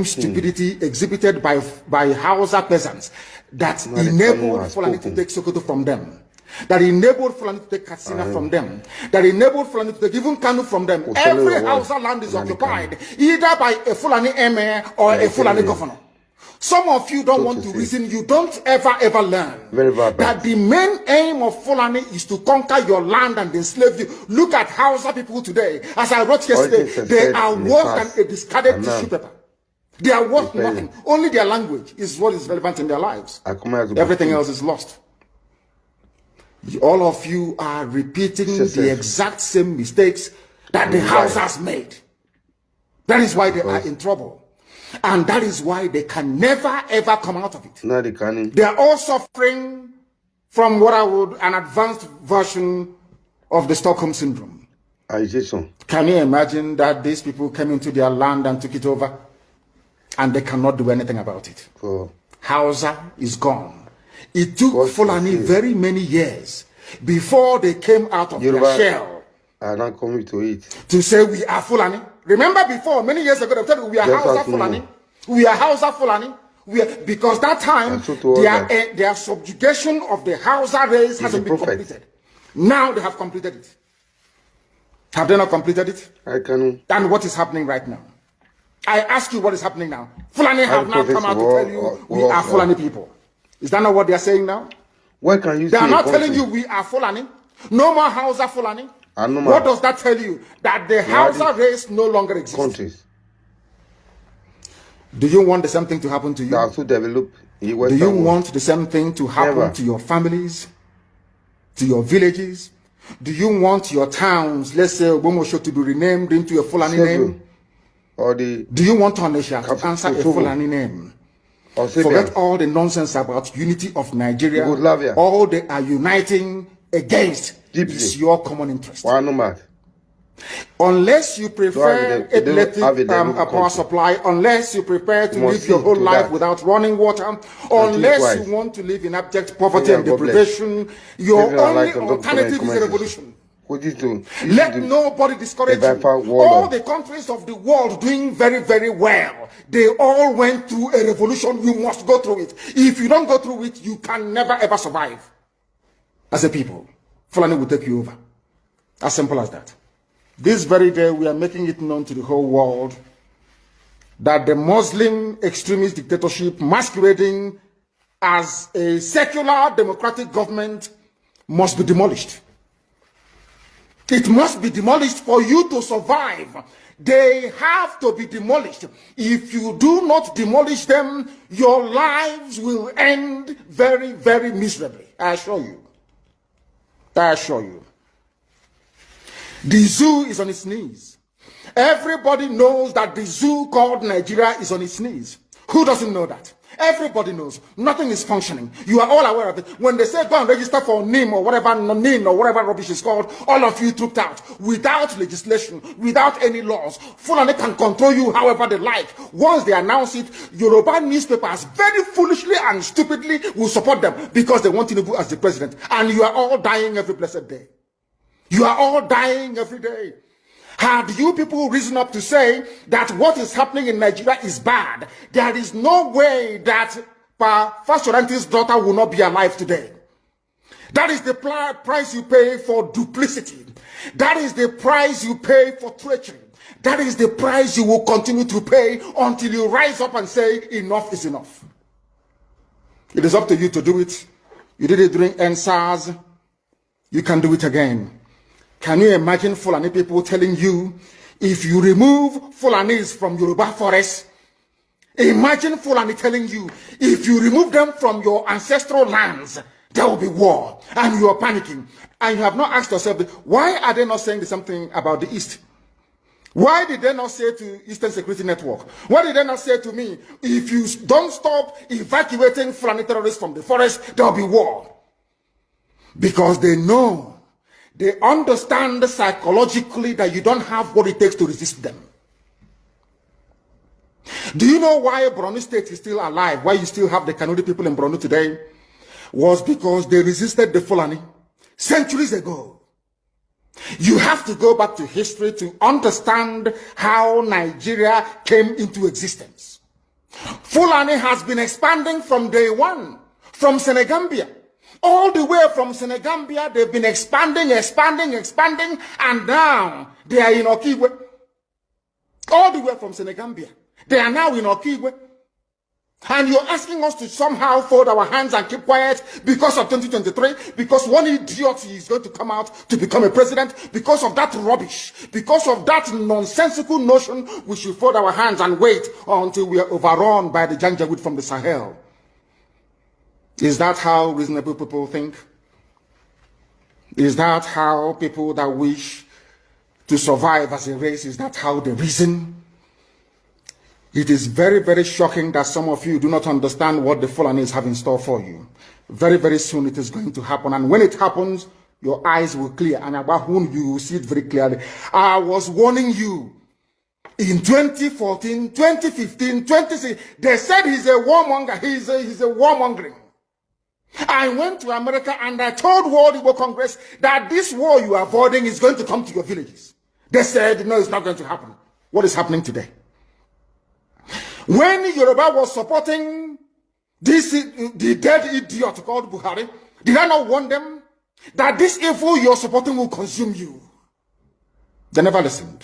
stupidity exhibited by Hausa peasants that enabled Fulani to take Sokoto from them, that enabled Fulani to take Katsina from them, that enabled Fulani to take even Kanu from them. Every Hausa land is occupied either by a Fulani emir or a Fulani governor. Some of you don't want to reason, you don't ever learn that the main aim of Fulani is to conquer your land and enslave you. Look at Hausa people today. As I wrote yesterday, they are worse than a discarded tissue paper. They are worth nothing. Only their language is what is relevant in their lives. Everything else is lost. All of you are repeating the exact same mistakes that the Hausas made. That is why they are in trouble. And that is why they can never ever come out of it. No, they can't. They are all suffering from what I would an advanced version of the Stockholm syndrome. Can you imagine that these people came into their land and took it over and they cannot do anything about it? Hausa is gone. It took Fulani very many years before they came out of their shell. I'm not coming to it. To say we are Fulani. Remember before, many years ago, they told you we are Hausa Fulani. We are Hausa Fulani. Because that time, their subjugation of the Hausa race hasn't been completed. Now they have completed it. Have they not completed it? I can. And what is happening right now? I ask you what is happening now. Fulani have now come out to tell you we are Fulani people. Is that not what they are saying now? Why can you They are not telling you we are Fulani. No more Hausa Fulani. What does that tell you? That the Hausa race no longer exists. Countries. Do you want the same thing to happen to you? They are so developed. Do you want the same thing to happen to your families? To your villages? Do you want your towns, let's say Obomosho, to be renamed into a Fulani name? Or do you want Onisha to answer a Fulani name? Forget all the nonsense about unity of Nigeria. All they are uniting against is your common interest. Unless you prefer electric power supply, unless you prepare to live your whole life without running water, unless you want to live in abject poverty and deprivation, your only alternative is a revolution. Let nobody discourage you. All the countries of the world doing very, very well, they all went through a revolution. You must go through it. If you don't go through it, you can never ever survive. As a people, Fulani will take you over. As simple as that. This very day, we are making it known to the whole world that the Muslim extremist dictatorship masquerading as a secular democratic government must be demolished. It must be demolished for you to survive. They have to be demolished. If you do not demolish them, your lives will end very, very miserably. I assure you. I assure you. The zoo is on its knees. Everybody knows that the zoo called Nigeria is on its knees. Who doesn't know that? Everybody knows. Nothing is functioning. You are all aware of it. When they say go and register for NIM or whatever, NIN or whatever rubbish is called, all of you trooped out without legislation, without any laws. Fulani can control you however they like. Once they announce it, Yoruba newspapers very foolishly and stupidly will support them because they want Tinubu as the president. And you are all dying every blessed day. You are all dying every day. Had you people risen up to say that what is happening in Nigeria is bad, there is no way that Fashoranti's daughter will not be alive today. That is the price you pay for duplicity. That is the price you pay for treachery. That is the price you will continue to pay until you rise up and say enough is enough. It is up to you to do it. You did it during NSAS. You can do it again. Can you imagine Fulani people telling you, if you remove Fulanis from Yoruba forests, imagine Fulani telling you, if you remove them from your ancestral lands, there will be war, and you are panicking. And you have not asked yourself, why are they not saying something about the East? Why did they not say to Eastern Security Network? Why did they not say to me, if you don't stop evacuating Fulani terrorists from the forest, there will be war? Because they know. They understand psychologically that you don't have what it takes to resist them. Do you know why Borno State is still alive? Why you still have the Kanuri people in Borno today? Was because they resisted the Fulani centuries ago. You have to go back to history to understand how Nigeria came into existence. Fulani has been expanding from day one, from Senegambia. All the way from Senegambia, they've been expanding, and now they are in Okigwe. All the way from Senegambia. They are now in Okigwe. And you're asking us to somehow fold our hands and keep quiet because of 2023, because one idiot is going to come out to become a president, because of that rubbish, because of that nonsensical notion, we should fold our hands and wait until we are overrun by the Janjaweed from the Sahel. Is that how reasonable people think? Is that how people that wish to survive as a race, is that how they reason? It is very, very shocking that some of you do not understand what the Fulanis have in store for you. Very, very soon it is going to happen. And when it happens, your eyes will clear. And about whom you will see it very clearly. I was warning you. In 2014, 2015, 2016, they said he's a warmonger. He's a warmongering. I went to America and I told World Igbo Congress that this war you are avoiding is going to come to your villages. They said, no, it's not going to happen. What is happening today? When Yoruba was supporting the dead idiot called Buhari, did I not warn them that this evil you're supporting will consume you? They never listened.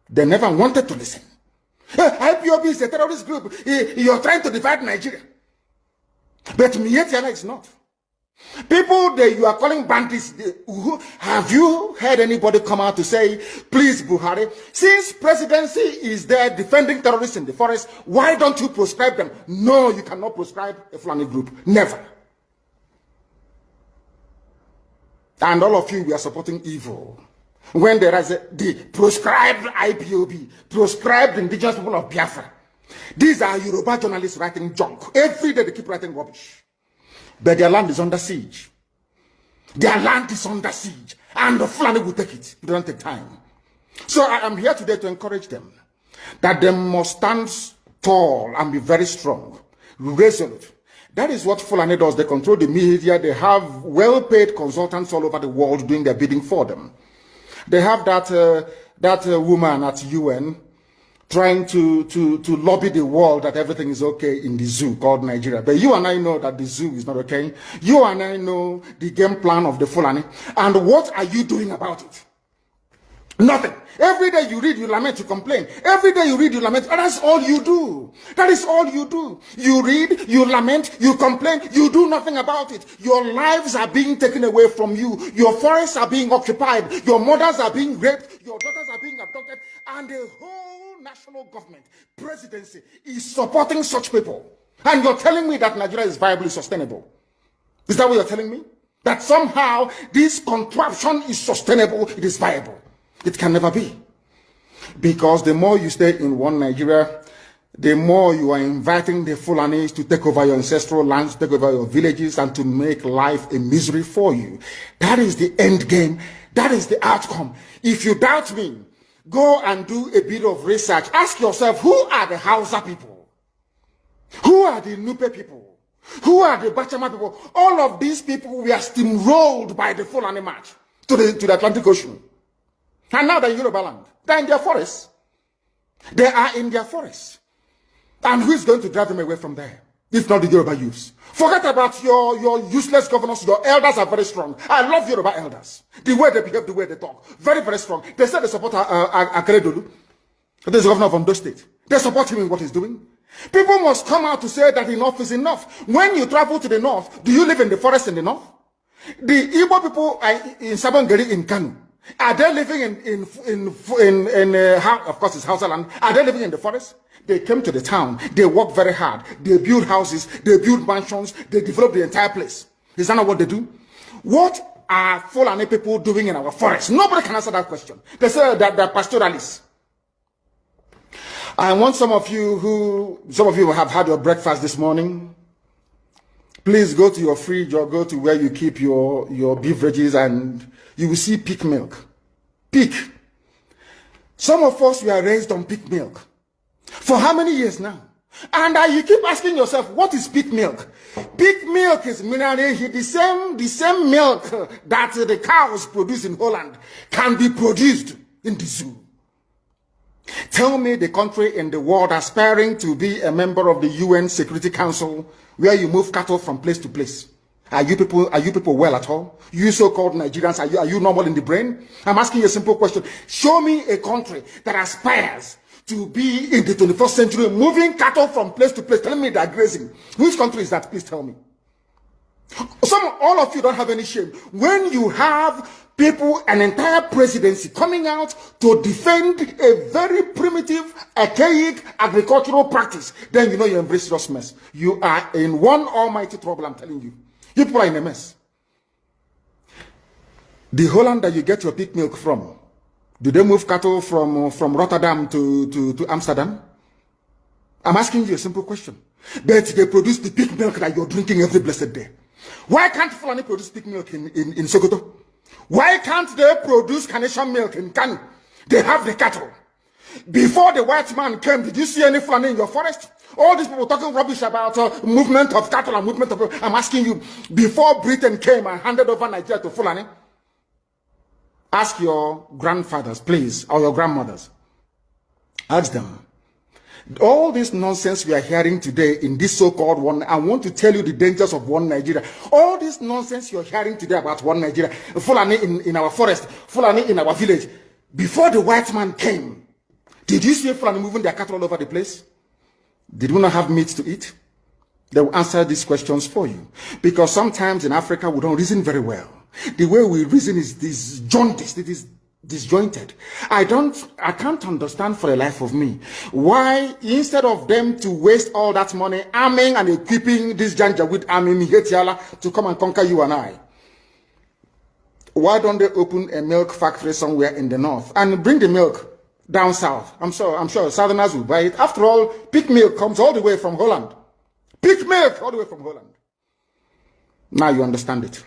They never wanted to listen. IPOB is a terrorist group. You're trying to divide Nigeria. But Mietiana is not. People that you are calling bandits, have you heard anybody come out to say, please Buhari, since presidency is there defending terrorists in the forest, why don't you proscribe them? No, you cannot proscribe a Fulani group. Never. And all of you, we are supporting evil. When there is the proscribed IPOB, proscribed indigenous people of Biafra. These are Yoruba journalists writing junk. Every day they keep writing rubbish. But their land is under siege. Their land is under siege. And the Fulani will take it. It doesn't take time. So I am here today to encourage them that they must stand tall and be very strong, resolute. That is what Fulani does. They control the media. They have well-paid consultants all over the world doing their bidding for them. They have that woman at UN trying to lobby the world that everything is okay in the zoo called Nigeria. But you and I know that the zoo is not okay. You and I know the game plan of the Fulani. And what are you doing about it? Nothing. Every day you read, you lament, you complain. Every day you read, you lament. And that's all you do. That is all you do. You read, you lament, you complain. You do nothing about it. Your lives are being taken away from you. Your forests are being occupied. Your mothers are being raped. Your daughters are being abducted. And the whole national government, presidency, is supporting such people. And you're telling me that Nigeria is viably sustainable. Is that what you're telling me? That somehow this contraption is sustainable, it is viable. It can never be. Because the more you stay in one Nigeria, the more you are inviting the Fulanis to take over your ancestral lands, take over your villages, and to make life a misery for you. That is the end game. That is the outcome. If you doubt me, go and do a bit of research. Ask yourself, who are the Hausa people? Who are the Nupe people? Who are the Bachama people? All of these people were steamrolled by the Fulani march to the Atlantic Ocean. And now they're in Yoruba land. They're in their forests. They are in their forests. And who is going to drive them away from there? If not the Yoruba youths. Forget about your useless governors. Your elders are very strong. I love Yoruba elders. The way they behave, the way they talk. Very, very strong. They said they support Akeredolu. This is the governor of Ondo State. They support him in what he's doing. People must come out to say that enough is enough. When you travel to the north, do you live in the forest in the north? The Igbo people in Sabangeri in Kanu. Are they living of course it's Hausa land, are they living in the forest? They came to the town, they work very hard, they build houses, they build mansions, they develop the entire place. Is that not what they do? What are Fulani people doing in our forest? Nobody can answer that question. They say that they're pastoralists. I want some of you have had your breakfast this morning. Please go to your fridge or go to where you keep your beverages and you will see pig milk. Pig. Some of us were raised on pig milk. For how many years now? And you keep asking yourself, what is pig milk? Pig milk is minerally the same milk that the cows produce in Holland can be produced in the zoo. Tell me the country in the world aspiring to be a member of the UN Security Council where you move cattle from place to place. Are you people well at all? You so-called Nigerians, are you normal in the brain? I'm asking you a simple question. Show me a country that aspires to be in the 21st century moving cattle from place to place. Tell me they're grazing. Which country is that? Please tell me. All of you don't have any shame. When you have people, an entire presidency coming out to defend a very primitive, archaic agricultural practice, then you know you embrace this mess. You are in one almighty trouble, I'm telling you. You people are in a mess. The Holland that you get your pig milk from, do they move cattle from Rotterdam to Amsterdam? I'm asking you a simple question. But they produce the pig milk that you're drinking every blessed day. Why can't Fulani produce pig milk in Sokoto? Why can't they produce Carnation milk in Kano? They have the cattle. Before the white man came, did you see any Fulani in your forest? All these people talking rubbish about movement of cattle and movement of... I'm asking you, before Britain came and handed over Nigeria to Fulani, ask your grandfathers, please, or your grandmothers. Ask them. All this nonsense we are hearing today in this so-called one, I want to tell you the dangers of one Nigeria. All this nonsense you're hearing today about one Nigeria, Fulani in our forest, Fulani in our village. Before the white man came, did you see Fulani moving their cattle all over the place? Did we not have meat to eat? They will answer these questions for you. Because sometimes in Africa, we don't reason very well. The way we reason is disjointed. It is disjointed. I can't understand for the life of me why, instead of them to waste all that money arming and equipping this Janjaweed army in Hetiala to come and conquer you and I, why don't they open a milk factory somewhere in the north and bring the milk down south? I'm sure Southerners will buy it. After all, pig milk comes all the way from Holland. Pig milk all the way from Holland. Now you understand it.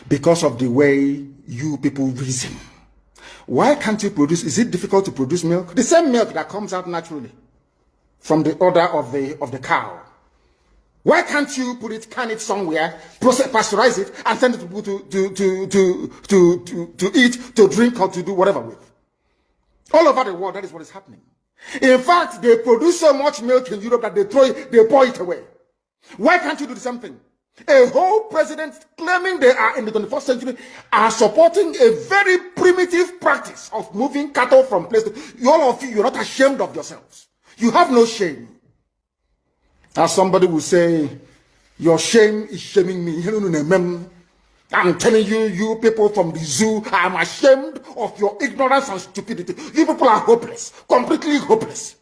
Because of the way you people reason. Why can't you produce? Is it difficult to produce milk? The same milk that comes out naturally from the udder of the cow. Why can't you can it somewhere, pasteurize it, and send it to people to eat, to drink, or to do whatever with? All over the world, that is what is happening. In fact, they produce so much milk in Europe that they pour it away. Why can't you do the same thing? A whole president claiming they are in the 21st century are supporting a very primitive practice of moving cattle from place to... All of you, you're not ashamed of yourselves. You have no shame. As somebody will say, your shame is shaming me. I'm telling you, you people from the zoo, I'm ashamed of your ignorance and stupidity. You people are hopeless, completely hopeless.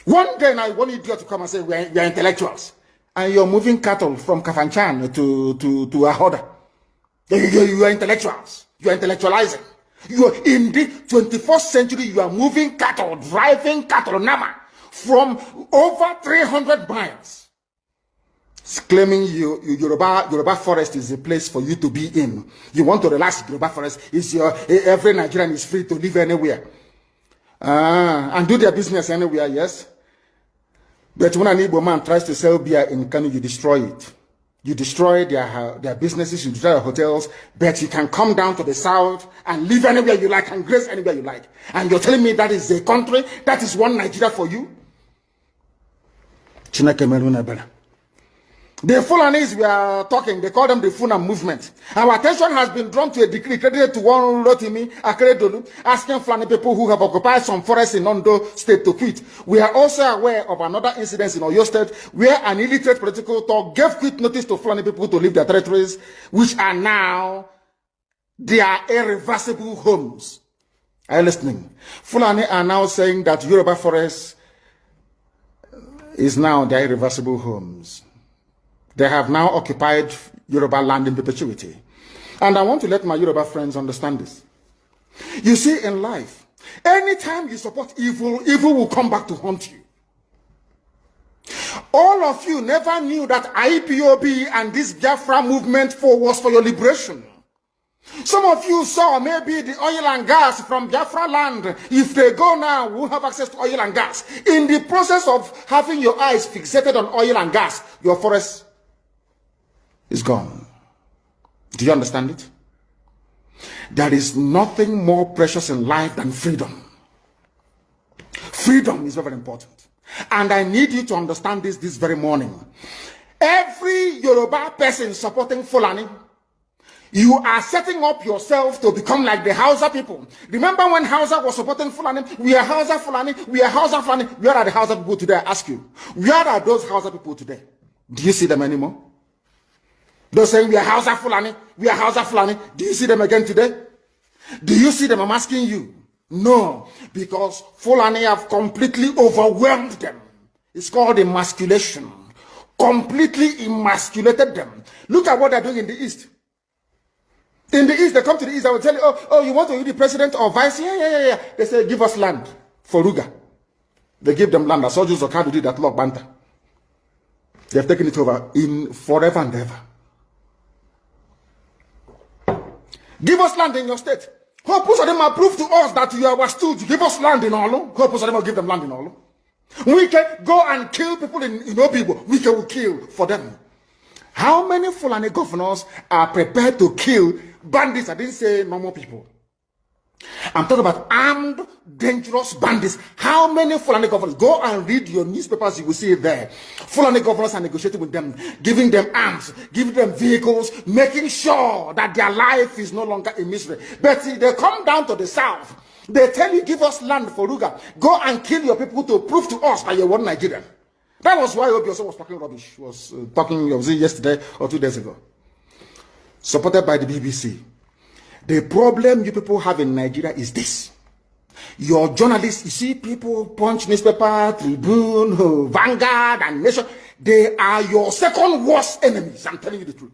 One day now, one idiot to come and say, we are intellectuals. And you're moving cattle from Kafanchan to Ahoda. You are intellectuals. You are intellectualizing. You are in the 21st century, you are moving cattle, driving cattle, Nama, from over 300 miles. It's claiming Yoruba forest is a place for you to be in. You want to relax, Yoruba forest is every Nigerian is free to live anywhere. And do their business anywhere, yes? But when an Igbo man tries to sell beer in Kano, you destroy it. You destroy their businesses, you destroy their hotels, but you can come down to the south and live anywhere you like and graze anywhere you like. And you're telling me that is a country, that is one Nigeria for you? The Fulanis we are talking, they call them the Funa movement. Our attention has been drawn to a decree credited to one Rotimi Akeredolu, asking Fulani people who have occupied some forests in Ondo State to quit. We are also aware of another incident in Oyo State where an illiterate political talk gave quit notice to Fulani people to leave their territories, which are now their irreversible homes. Are you listening? Fulani are now saying that Yoruba forest is now their irreversible homes. They have now occupied Yoruba land in perpetuity. And I want to let my Yoruba friends understand this. You see, in life, anytime you support evil, evil will come back to haunt you. All of you never knew that IPOB and this Biafra movement was for your liberation. Some of you saw maybe the oil and gas from Biafra land. If they go now, we'll have access to oil and gas. In the process of having your eyes fixated on oil and gas, your forest is gone. Do you understand it? There is nothing more precious in life than freedom. Freedom is very important. And I need you to understand this very morning. Every Yoruba person supporting Fulani, you are setting up yourself to become like the Hausa people. Remember when Hausa was supporting Fulani? We are Hausa Fulani, we are Hausa Fulani. Where are the Hausa people today? I ask you. Where are those Hausa people today? Do you see them anymore? They're saying we are Hausa Fulani, we are Hausa Fulani. Do you see them again today? Do you see them? I'm asking you. No, because Fulani have completely overwhelmed them. It's called emasculation. Completely emasculated them. Look at what they're doing in the East. In the East, they come to the East, I will tell you, oh, you want to be the president or vice? Yeah. They say, give us land for Ruga. They give them land. I saw Joseph Okado did that Lord Banta. They have taken it over in forever and ever. Give us land in your state. Hope of them prove to us that you are our stooge. Give us land in Olo. Hope of them will give them land in Olo. We can go and kill people in Obibo. We can kill for them. How many Fulani governors are prepared to kill bandits? I didn't say normal people. I'm talking about armed, dangerous bandits. How many Fulani governors? Go and read your newspapers, you will see it there. Fulani governors are negotiating with them, giving them arms, giving them vehicles, making sure that their life is no longer a misery. But they come down to the south. They tell you, give us land for Ruga. Go and kill your people to prove to us that you're one Nigerian. That was why Obioso was talking rubbish. He was talking, was it yesterday or 2 days ago? Supported by the BBC. The problem you people have in Nigeria is this. Your journalists, you see people, Punch newspaper, Tribune, Vanguard, and Nation, they are your second worst enemies. I'm telling you the truth.